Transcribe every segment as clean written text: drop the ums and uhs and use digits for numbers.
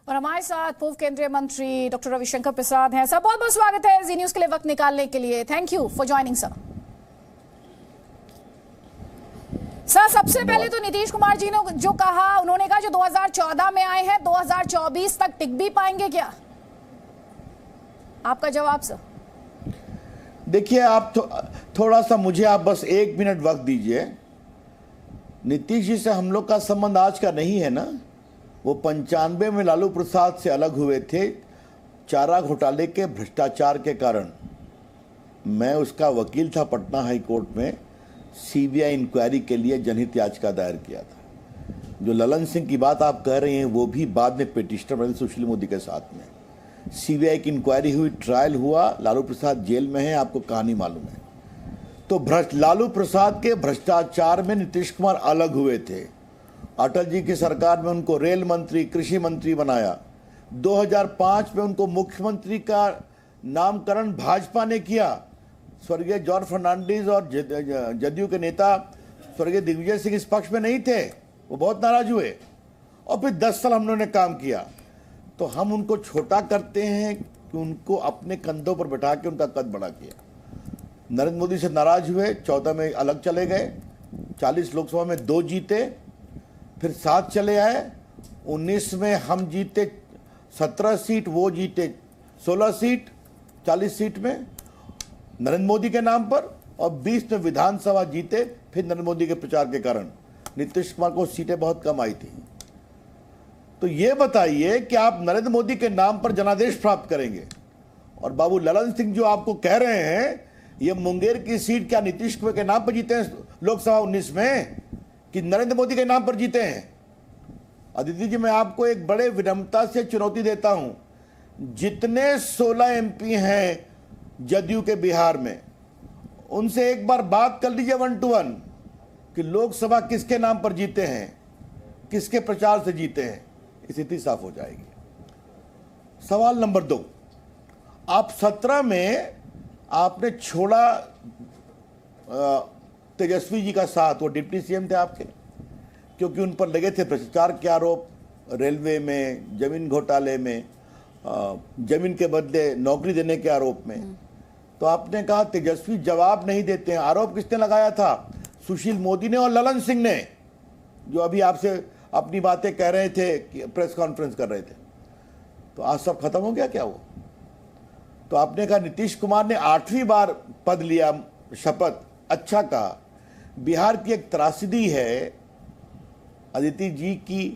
और हमारे साथ पूर्व केंद्रीय मंत्री डॉक्टर रविशंकर प्रसाद हैं। सर, बहुत बहुत स्वागत है जी न्यूज के लिए वक्त निकालने के लिए। Thank you for joining sir. Sir, सबसे पहले तो नीतीश कुमार जी ने जो कहा, उन्होंने कहा जो 2014 में आए हैं 2024 तक टिक भी पाएंगे क्या? आपका जवाब सर। देखिए, आप थोड़ा सा मुझे आप बस 1 मिनट वक्त दीजिए। नीतीश जी से हम लोग का संबंध आज का नहीं है ना। वो 95 में लालू प्रसाद से अलग हुए थे चारा घोटाले के भ्रष्टाचार के कारण। मैं उसका वकील था पटना हाई कोर्ट में। सीबीआई इंक्वायरी के लिए जनहित याचिका दायर किया था। जो ललन सिंह की बात आप कह रहे हैं वो भी बाद में पिटिशनर बने सुशील मोदी के साथ में। सीबीआई की इंक्वायरी हुई, ट्रायल हुआ, लालू प्रसाद जेल में है, आपको कहानी मालूम है। तो लालू प्रसाद के भ्रष्टाचार में नीतीश कुमार अलग हुए थे। अटल जी की सरकार में उनको रेल मंत्री, कृषि मंत्री बनाया। 2005 में उनको मुख्यमंत्री का नामकरण भाजपा ने किया। स्वर्गीय जॉर्ज फर्नांडिस और जदयू के नेता स्वर्गीय दिग्विजय सिंह इस पक्ष में नहीं थे, वो बहुत नाराज हुए। और फिर 10 साल हम लोगों ने काम किया। तो हम उनको छोटा करते हैं कि उनको अपने कंधों पर बैठा के उनका कद बड़ा किया। नरेंद्र मोदी से नाराज हुए, 14 में अलग चले गए, 40 लोकसभा में 2 जीते, फिर 7 चले आए, 19 में हम जीते 17 सीट, वो जीते 16 सीट, 40 सीट में नरेंद्र मोदी के नाम पर, और 20 में विधानसभा जीते। फिर नरेंद्र मोदी के प्रचार के कारण नीतीश कुमार को सीटें बहुत कम आई थी। तो ये बताइए कि आप नरेंद्र मोदी के नाम पर जनादेश प्राप्त करेंगे। और बाबू ललन सिंह जो आपको कह रहे हैं, ये मुंगेर की सीट क्या नीतीश कुमार के नाम पर जीते हैं लोकसभा 19 में, कि नरेंद्र मोदी के नाम पर जीते हैं? अदिति जी, मैं आपको एक बड़े विनम्रता से चुनौती देता हूं। जितने 16 एमपी हैं जदयू के बिहार में, उनसे एक बार बात कर लीजिए 1 to 1 कि लोकसभा किसके नाम पर जीते हैं, किसके प्रचार से जीते हैं। स्थिति साफ हो जाएगी। सवाल नंबर 2, आप 17 में आपने छोड़ा तेजस्वी जी का साथ, वो डिप्टी सीएम थे आपके, क्योंकि उन पर लगे थे भ्रष्टाचार के आरोप, रेलवे में, जमीन घोटाले में, जमीन के बदले नौकरी देने के आरोप में। तो आपने कहा तेजस्वी जवाब नहीं देते हैं। आरोप किसने लगाया था? सुशील मोदी ने और ललन सिंह ने, जो अभी आपसे अपनी बातें कह रहे थे, प्रेस कॉन्फ्रेंस कर रहे थे। तो आज सब खत्म हो गया क्या वो? तो आपने कहा नीतीश कुमार ने 8वीं बार पद लिया, शपथ, अच्छा कहा। बिहार की एक त्रासदी है अदिति जी की,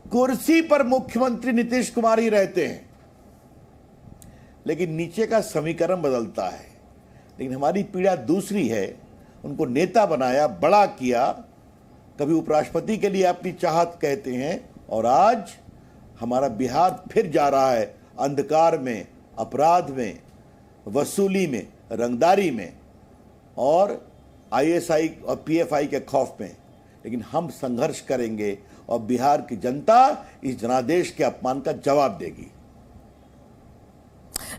कुर्सी पर मुख्यमंत्री नीतीश कुमार ही रहते हैं, लेकिन नीचे का समीकरण बदलता है। लेकिन हमारी पीड़ा दूसरी है। उनको नेता बनाया, बड़ा किया, कभी उपराष्ट्रपति के लिए अपनी चाहत कहते हैं, और आज हमारा बिहार फिर जा रहा है अंधकार में, अपराध में, वसूली में, रंगदारी में, और आईएसआई और पीएफआई के खौफ में। लेकिन हम संघर्ष करेंगे और बिहार की जनता इस जनादेश के अपमान का जवाब देगी।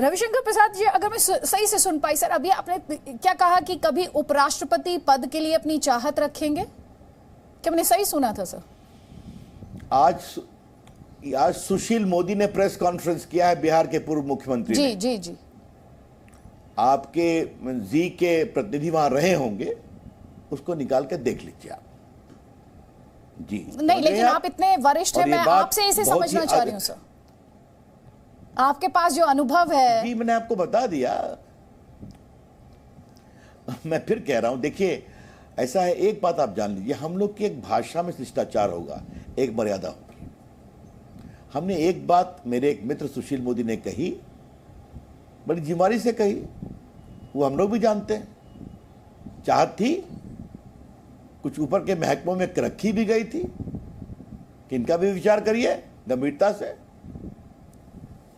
रविशंकर प्रसाद जी, अगर मैं सही से सुन पाई सर, अभी आपने क्या कहा कि कभी उपराष्ट्रपति पद के लिए अपनी चाहत रखेंगे? क्या मैंने सही सुना था सर? आज सुशील मोदी ने प्रेस कॉन्फ्रेंस किया है, बिहार के पूर्व मुख्यमंत्री जी ने। जी जी, आपके जी के प्रतिनिधि वहां रहे होंगे, उसको निकाल के देख लीजिए आप जी। नहीं, लेकिन आप इतने वरिष्ठ हैं, मैं आपसे इसे समझना चाह रही हूं सर। आपके पास जो अनुभव है जी, मैंने आपको बता दिया। मैं फिर कह रहा हूं, देखिए ऐसा है, एक बात आप जान लीजिए, हम लोग की एक भाषा में शिष्टाचार होगा, एक मर्यादा होगी। हमने एक बात मेरे एक मित्र सुशील मोदी ने कही, बड़ी जिम्मेदारी से कही, वो हम लोग भी जानते हैं। चाहत थी, कुछ ऊपर के महकमों में रखी भी गई थी कि इनका भी विचार करिए गंभीरता से,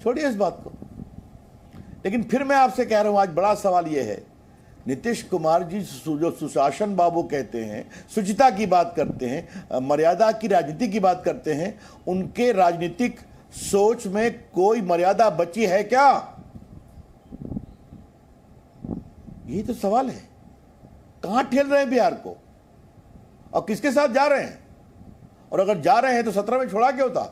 छोड़िए इस बात को। लेकिन फिर मैं आपसे कह रहा हूं, आज बड़ा सवाल यह है, नीतीश कुमार जी जो सुशासन बाबू कहते हैं, शुचिता की बात करते हैं, मर्यादा की राजनीति की बात करते हैं, उनके राजनीतिक सोच में कोई मर्यादा बची है क्या? यही तो सवाल है। कहां ठेल रहे हैं बिहार को, और किसके साथ जा रहे हैं? और अगर जा रहे हैं तो 17 में छोड़ा क्यों था?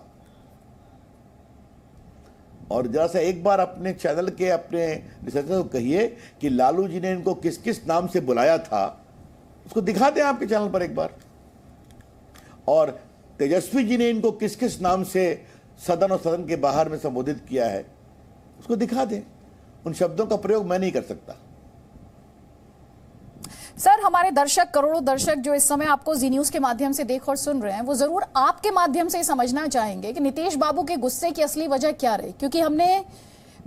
और जरा सा एक बार अपने चैनल के अपने रिसर्चर को कहिए कि लालू जी ने इनको किस किस नाम से बुलाया था, उसको दिखा दें आपके चैनल पर एक बार। और तेजस्वी जी ने इनको किस किस नाम से सदन और सदन के बाहर में संबोधित किया है, उसको दिखा दें। उन शब्दों का प्रयोग मैं नहीं कर सकता। सर, हमारे दर्शक, करोड़ों दर्शक जो इस समय आपको जी न्यूज के माध्यम से देख और सुन रहे हैं, वो जरूर आपके माध्यम से समझना चाहेंगे कि नीतीश बाबू के गुस्से की असली वजह क्या रही। क्योंकि हमने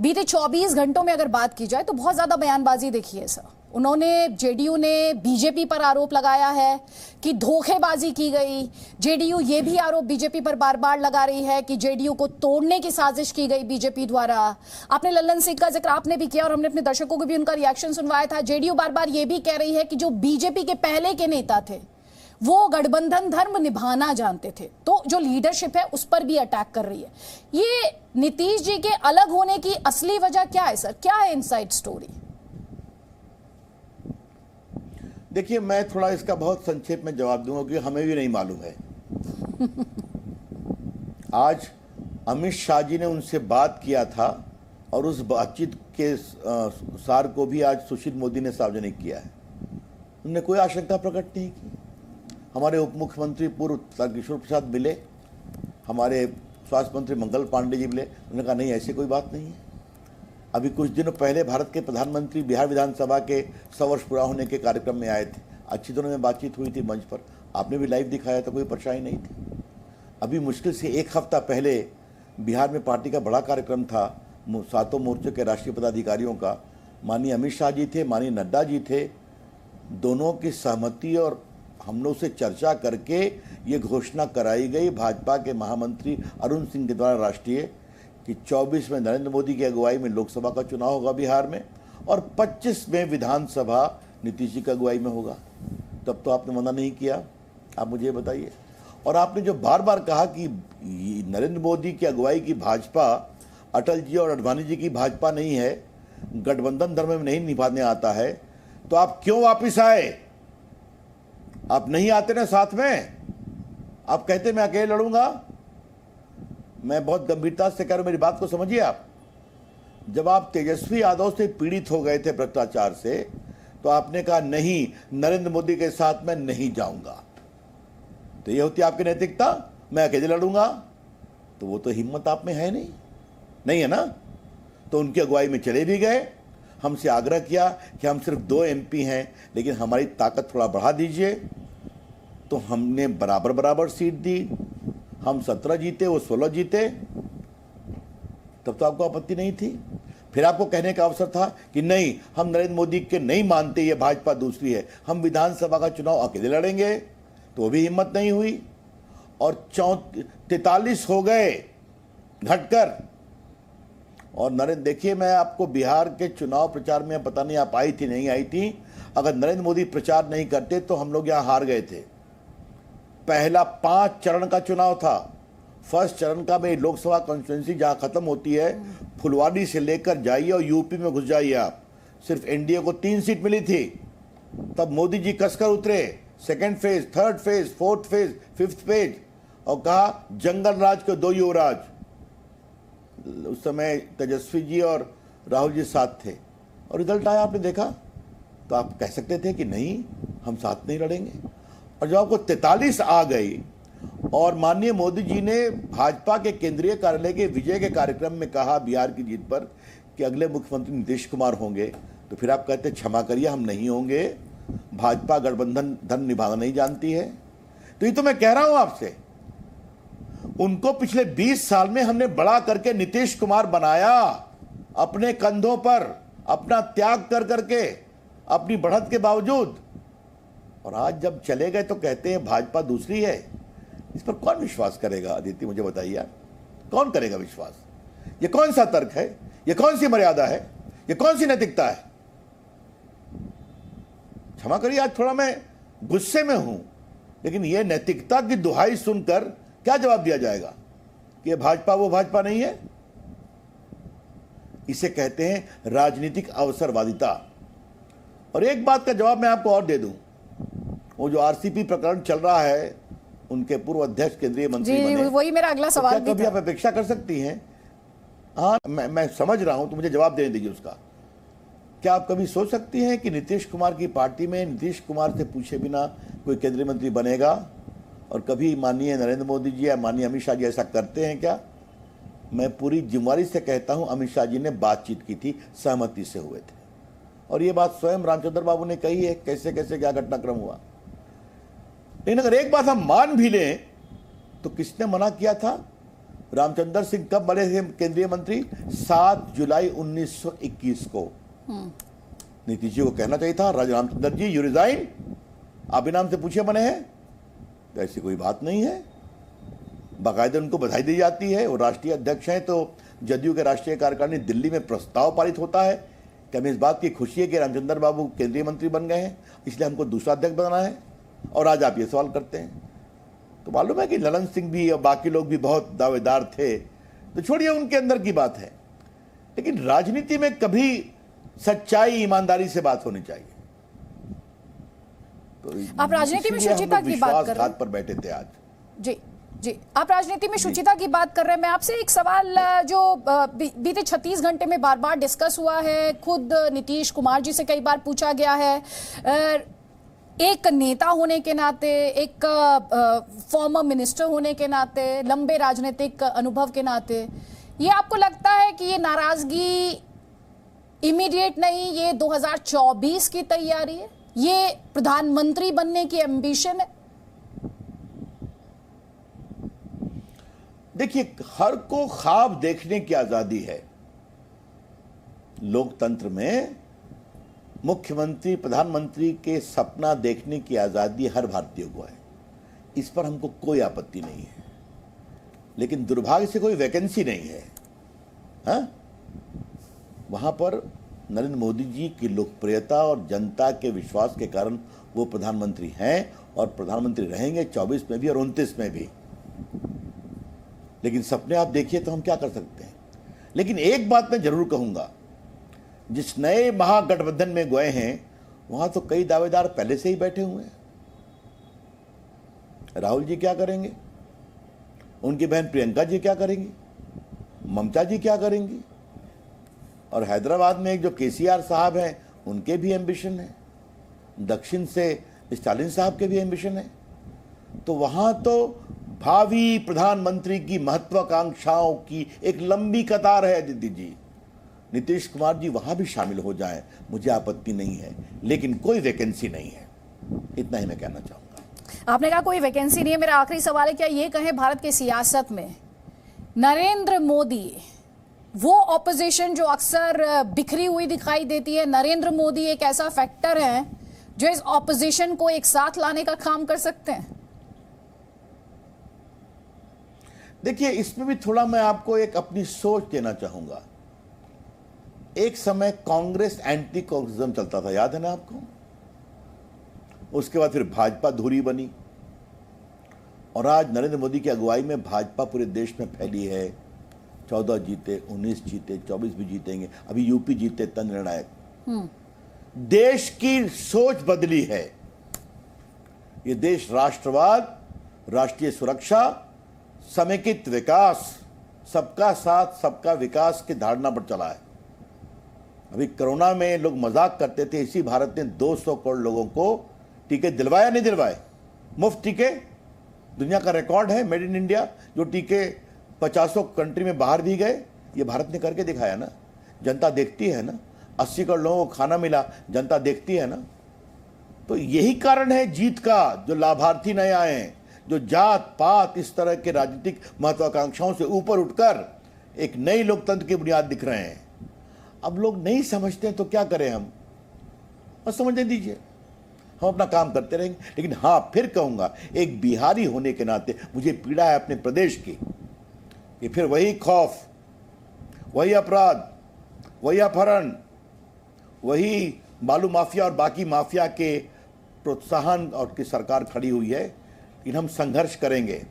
बीते 24 घंटों में अगर बात की जाए तो बहुत ज्यादा बयानबाजी देखी है सर। उन्होंने, जेडीयू ने बीजेपी पर आरोप लगाया है कि धोखेबाजी की गई। जेडीयू ये भी आरोप बीजेपी पर बार बार लगा रही है कि जेडीयू को तोड़ने की साजिश की गई बीजेपी द्वारा। आपने लल्लन सिंह का जिक्र आपने भी किया और हमने अपने दर्शकों को भी उनका रिएक्शन सुनवाया था। जेडीयू बार बार ये भी कह रही है कि जो बीजेपी के पहले के नेता थे वो गठबंधन धर्म निभाना जानते थे, तो जो लीडरशिप है उस पर भी अटैक कर रही है। ये नीतीश जी के अलग होने की असली वजह क्या है सर? क्या है इनसाइड स्टोरी? देखिए, मैं थोड़ा इसका बहुत संक्षेप में जवाब दूंगा क्योंकि हमें भी नहीं मालूम है। आज अमित शाह जी ने उनसे बात किया था और उस बातचीत के सार को भी आज सुशील मोदी ने सार्वजनिक किया है। उन्होंने कोई आशंका प्रकट नहीं की। हमारे उप मुख्यमंत्री पूर्व किशोर प्रसाद मिले, हमारे स्वास्थ्य मंत्री मंगल पांडे जी मिले, उन्होंने कहा नहीं, ऐसी कोई बात नहीं है। अभी कुछ दिनों पहले भारत के प्रधानमंत्री बिहार विधानसभा के 100 वर्ष पूरा होने के कार्यक्रम में आए थे। अच्छी तरह में बातचीत हुई थी मंच पर, आपने भी लाइव दिखाया था, कोई परेशानी नहीं थी। अभी मुश्किल से एक हफ्ता पहले बिहार में पार्टी का बड़ा कार्यक्रम था, 7 मोर्चों के राष्ट्रीय पदाधिकारियों का। माननीय अमित शाह जी थे, माननीय नड्डा जी थे, दोनों की सहमति और हम लोग से चर्चा करके ये घोषणा कराई गई भाजपा के महामंत्री अरुण सिंह के द्वारा राष्ट्रीय कि 24 में नरेंद्र मोदी की अगुवाई में लोकसभा का चुनाव होगा बिहार में और 25 में विधानसभा नीतीश जी की अगुवाई में होगा। तब तो आपने मना नहीं किया, आप मुझे बताइए। और आपने जो बार बार कहा कि नरेंद्र मोदी की अगुवाई की भाजपा अटल जी और अडवाणी जी की भाजपा नहीं है, गठबंधन धर्म में नहीं निभाने आता है, तो आप क्यों वापिस आए? आप नहीं आते ना साथ में, आप कहते मैं अकेले लड़ूंगा। मैं बहुत गंभीरता से कह रहा हूं, मेरी बात को समझिए आप। जब आप तेजस्वी यादव से पीड़ित हो गए थे भ्रष्टाचार से, तो आपने कहा नहीं, नरेंद्र मोदी के साथ मैं नहीं जाऊंगा। तो ये होती आपकी नैतिकता, मैं अकेले लड़ूंगा। तो वो तो हिम्मत आप में है नहीं है ना। तो उनकी अगुवाई में चले भी गए। हमसे आग्रह किया कि हम सिर्फ 2 MP हैं, लेकिन हमारी ताकत थोड़ा बढ़ा दीजिए। तो हमने बराबर बराबर सीट दी। हम 17 जीते, वो 16 जीते। तब तो आपको आपत्ति नहीं थी। फिर आपको कहने का अवसर था कि नहीं, हम नरेंद्र मोदी के नहीं मानते, ये भाजपा दूसरी है, हम विधानसभा का चुनाव अकेले लड़ेंगे। तो वो भी हिम्मत नहीं हुई और 43 हो गए घटकर। और नरेंद्र, देखिए, मैं आपको बिहार के चुनाव प्रचार में, पता नहीं आप आई थी नहीं आई थी, अगर नरेंद्र मोदी प्रचार नहीं करते तो हम लोग यहाँ हार गए थे। पहला 5 चरण का चुनाव था। फर्स्ट चरण का में लोकसभा कॉन्स्टिट्यूंसी जहाँ खत्म होती है, फुलवाड़ी से लेकर जाइए और यूपी में घुस जाइए आप। सिर्फ एनडीए को 3 सीट मिली थी। तब मोदी जी कसकर उतरे, 2nd phase, 3rd phase, 4th phase, 5th phase, और कहा जंगल राज के 2 युवराज। उस समय तेजस्वी जी और राहुल जी साथ थे और रिजल्ट आया, आपने देखा। तो आप कह सकते थे कि नहीं, हम साथ नहीं लड़ेंगे। और जब आपको 43 आ गई और माननीय मोदी जी ने भाजपा के केंद्रीय कार्यालय के विजय के कार्यक्रम में कहा बिहार की जीत पर कि अगले मुख्यमंत्री नीतीश कुमार होंगे, तो फिर आप कहते क्षमा करिए, हम नहीं होंगे, भाजपा गठबंधन धर्म निभाना नहीं जानती है। तो ये तो मैं कह रहा हूं आपसे, उनको पिछले 20 साल में हमने बड़ा करके नीतीश कुमार बनाया, अपने कंधों पर अपना त्याग कर करके, अपनी बढ़त के बावजूद। और आज जब चले गए तो कहते हैं भाजपा दूसरी है। इस पर कौन विश्वास करेगा? अदिति, मुझे बताइए आप, कौन करेगा विश्वास? ये कौन सा तर्क है? ये कौन सी मर्यादा है? ये कौन सी नैतिकता है? क्षमा करिए, आज थोड़ा मैं गुस्से में हूं, लेकिन यह नैतिकता की दुहाई सुनकर क्या जवाब दिया जाएगा कि ये भाजपा वो भाजपा नहीं है? इसे कहते हैं राजनीतिक अवसरवादिता। और एक बात का जवाब मैं आपको और दे दूं, वो जो आरसीपी प्रकरण चल रहा है, उनके पूर्व अध्यक्ष केंद्रीय मंत्री बने, वही मेरा अगला सवाल भी कभी आप अपेक्षा कर सकती हैं हाँ, मैं समझ रहा हूं, तो मुझे जवाब देने दीजिए उसका। क्या आप कभी सोच सकती हैं कि नीतीश कुमार की पार्टी में नीतीश कुमार से पूछे बिना कोई केंद्रीय मंत्री बनेगा? और कभी माननीय नरेंद्र मोदी जी या माननीय अमित शाह जी ऐसा करते हैं क्या? मैं पूरी जिम्मेदारी से कहता हूं, अमित शाह जी ने बातचीत की थी, सहमति से हुए थे, और ये बात स्वयं रामचंद्र बाबू ने कही है, कैसे कैसे क्या घटनाक्रम हुआ। लेकिन अगर एक बात हम मान भी लें तो किसने मना किया था? रामचंद्र सिंह कब बने थे केंद्रीय मंत्री? 7 जुलाई 1921 को। नीतीश जी को कहना चाहिए था, रामचंद्र जी यू रिजाइन, आप ही नाम से पूछे बने हैं। तो ऐसी कोई बात नहीं है, बाकायदा उनको बधाई दी जाती है। वो राष्ट्रीय अध्यक्ष हैं, तो जदयू के राष्ट्रीय कार्यकारिणी दिल्ली में प्रस्ताव पारित होता है कि हमें इस बात की खुशी है कि रामचंद्र बाबू केंद्रीय मंत्री बन गए हैं, इसलिए हमको दूसरा अध्यक्ष बनाना है। और आज आप ये सवाल करते हैं, तो मालूम है कि ललन सिंह भी और बाकी लोग भी बहुत दावेदार थे, तो छोड़िए, उनके अंदर की बात है। लेकिन राजनीति में कभी सच्चाई ईमानदारी से बात होनी चाहिए। तो आप राजनीति में शुचिता की बात कर रहे हैं, पर बैठे थे आज। जी जी, आप राजनीति में शुचिता की बात कर रहे हैं। मैं आपसे एक सवाल जो बीते 36 घंटे में बार बार डिस्कस हुआ है, खुद नीतीश कुमार जी से कई बार पूछा गया है, एक नेता होने के नाते, एक फॉर्मर मिनिस्टर होने के नाते, लंबे राजनीतिक अनुभव के नाते, ये आपको लगता है कि ये नाराजगी इमीडिएट नहीं, ये 2024 की तैयारी है, ये प्रधानमंत्री बनने की एम्बिशन है? देखिए, हर को ख्वाब देखने की आजादी है। लोकतंत्र में मुख्यमंत्री प्रधानमंत्री के सपना देखने की आजादी हर भारतीय को है, इस पर हमको कोई आपत्ति नहीं है। लेकिन दुर्भाग्य से कोई वैकेंसी नहीं है। हाँ, वहां पर नरेंद्र मोदी जी की लोकप्रियता और जनता के विश्वास के कारण वो प्रधानमंत्री हैं और प्रधानमंत्री रहेंगे 24 में भी और 29 में भी। लेकिन सपने आप देखिए तो हम क्या कर सकते हैं। लेकिन एक बात मैं जरूर कहूंगा, जिस नए महागठबंधन में गए हैं वहां तो कई दावेदार पहले से ही बैठे हुए हैं। राहुल जी क्या करेंगे, उनकी बहन प्रियंका जी क्या करेंगी, ममता जी क्या करेंगी, और हैदराबाद में एक जो केसीआर साहब हैं उनके भी एम्बिशन है, दक्षिण से स्टालिन साहब के भी एम्बिशन है। तो वहां तो भावी प्रधानमंत्री की महत्वाकांक्षाओं की एक लंबी कतार है। दीदी जी, नीतीश कुमार जी वहां भी शामिल हो जाएं, मुझे आपत्ति नहीं है, लेकिन कोई वैकेंसी नहीं है, इतना ही मैं कहना चाहूंगा। आपने कहा कोई वैकेंसी नहीं है, मेरा आखिरी सवाल है, क्या ये कहें भारत की सियासत में नरेंद्र मोदी वो ऑपोजिशन जो अक्सर बिखरी हुई दिखाई देती है, नरेंद्र मोदी एक ऐसा फैक्टर है जो इस ऑपोजिशन को एक साथ लाने का काम कर सकते हैं? देखिए, इसमें भी थोड़ा मैं आपको एक अपनी सोच देना चाहूंगा। एक समय कांग्रेस एंटी कांग्रेसिज्म चलता था, याद है ना आपको? उसके बाद फिर भाजपा धुरी बनी, और आज नरेंद्र मोदी की अगुवाई में भाजपा पूरे देश में फैली है। 14 जीते, 19 जीते, 24 भी जीतेंगे, अभी यूपी जीते, तन निर्णायक। देश की सोच बदली है। ये देश राष्ट्रवाद, राष्ट्रीय सुरक्षा, समेकित विकास, सबका साथ सबका विकास की धारणा पर चला है। अभी कोरोना में लोग मजाक करते थे, इसी भारत ने 200 करोड़ लोगों को टीके दिलवाया, नहीं दिलवाए, मुफ्त टीके। दुनिया का रिकॉर्ड है मेड इन इंडिया, जो टीके 50 कंट्री में बाहर भी गए, ये भारत ने करके दिखाया ना। जनता देखती है ना, 80 करोड़ लोगों को खाना मिला, जनता देखती है ना। तो यही कारण है जीत का, जो लाभार्थी नए आए हैं, जो जात पात इस तरह के राजनीतिक महत्वाकांक्षाओं से ऊपर उठकर एक नई लोकतंत्र की बुनियाद दिख रहे हैं। अब लोग नहीं समझते तो क्या करें हम, बस समझने दीजिए, हम अपना काम करते रहेंगे। लेकिन हाँ, फिर कहूंगा, एक बिहारी होने के नाते मुझे पीड़ा है अपने प्रदेश की, कि फिर वही खौफ, वही अपराध, वही अपहरण, वही बालू माफिया और बाकी माफिया के प्रोत्साहन और की सरकार खड़ी हुई है। लेकिन हम संघर्ष करेंगे।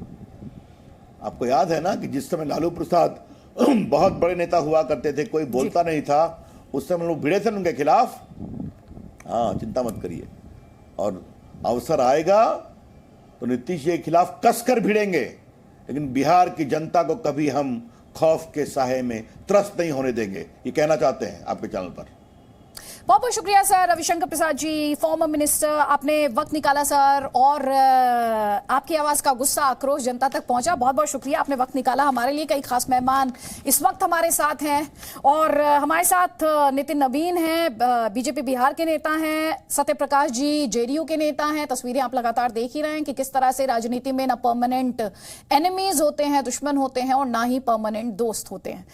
आपको याद है ना कि जिस समय लालू प्रसाद बहुत बड़े नेता हुआ करते थे, कोई बोलता नहीं था, उस समय लोग भिड़े थे उनके खिलाफ। हाँ, चिंता मत करिए, और अवसर आएगा तो नीतीश जी के खिलाफ कसकर भिड़ेंगे। लेकिन बिहार की जनता को कभी हम खौफ के साये में त्रस्त नहीं होने देंगे, ये कहना चाहते हैं आपके चैनल पर। बहुत बहुत शुक्रिया sir Ravishankar Prasad ji, former minister, आपने वक्त निकाला सर, और आपकी आवाज का गुस्सा आक्रोश जनता तक पहुंचा। बहुत बहुत शुक्रिया, आपने वक्त निकाला हमारे लिए। कई खास मेहमान इस वक्त हमारे साथ हैं, और हमारे साथ नितिन नवीन हैं, बीजेपी बिहार के नेता हैं, सत्य प्रकाश जी जेडीयू के नेता हैं। तस्वीरें आप लगातार देख ही रहे हैं कि किस तरह से राजनीति में ना परमानेंट एनिमीज होते हैं, दुश्मन होते हैं, और ना ही परमानेंट दोस्त होते हैं।